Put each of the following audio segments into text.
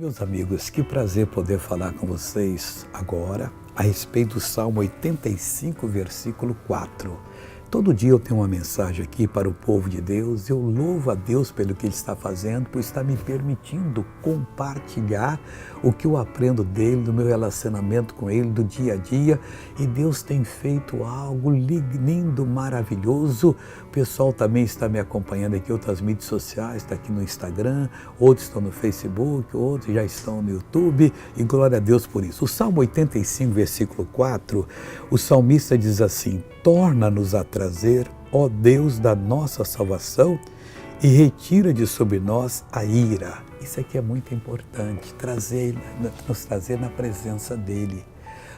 Meus amigos, que prazer poder falar com vocês agora a respeito do Salmo 85, versículo 4. Todo dia eu tenho uma mensagem aqui para o povo de Deus. Eu louvo a Deus pelo que Ele está fazendo, por estar me permitindo compartilhar o que eu aprendo dEle, do meu relacionamento com Ele, do dia a dia. E Deus tem feito algo lindo, maravilhoso. O pessoal também está me acompanhando aqui, outras mídias sociais, está aqui no Instagram, outros estão no Facebook, outros já estão no YouTube. E glória a Deus por isso. O Salmo 85, versículo 4, o salmista diz assim: torna-nos a trazer, ó Deus da nossa salvação, e retira de sobre nós a ira. Isso aqui é muito importante, nos trazer na presença dEle,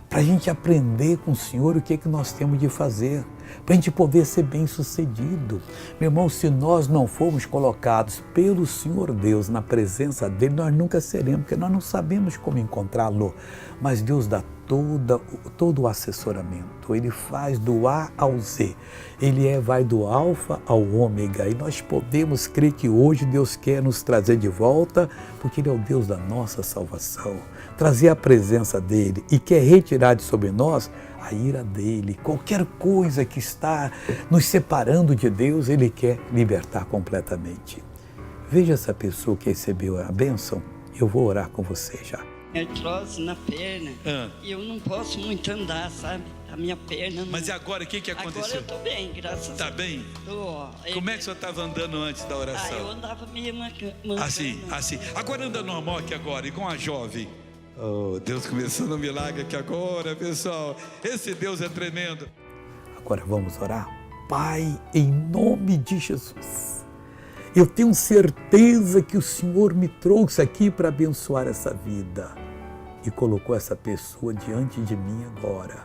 para a gente aprender com o Senhor o que é que nós temos de fazer, para a gente poder ser bem-sucedido. Meu irmão, se nós não formos colocados pelo Senhor Deus na presença dEle, nós nunca seremos, porque nós não sabemos como encontrá-lo. Mas Deus dá todo o assessoramento, Ele faz do A ao Z, Ele vai do alfa ao ômega, e nós podemos crer que hoje Deus quer nos trazer de volta, porque Ele é o Deus da nossa salvação, trazer a presença dEle e quer retirar de sobre nós a ira dEle. Qualquer coisa que está nos separando de Deus, Ele quer libertar completamente. Veja essa pessoa que recebeu a bênção, eu vou orar com você já. Artrose na perna, e eu não posso muito andar, sabe? A minha perna não... Mas e agora, o que aconteceu? Agora eu tô bem, graças a Deus. Tá bem? Tô. Como é que o senhor estava andando antes da oração? Eu andava meio mancando. Assim. Agora anda normal aqui agora, igual a jovem. Oh, Deus começando um milagre aqui agora, pessoal. Esse Deus é tremendo. Agora vamos orar. Pai, em nome de Jesus, eu tenho certeza que o Senhor me trouxe aqui para abençoar essa vida e colocou essa pessoa diante de mim agora.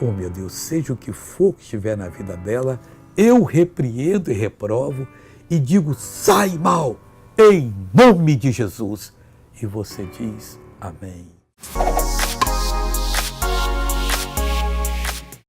Oh meu Deus, seja o que for que estiver na vida dela, eu repreendo e reprovo e digo: sai mal, em nome de Jesus. E você diz: amém.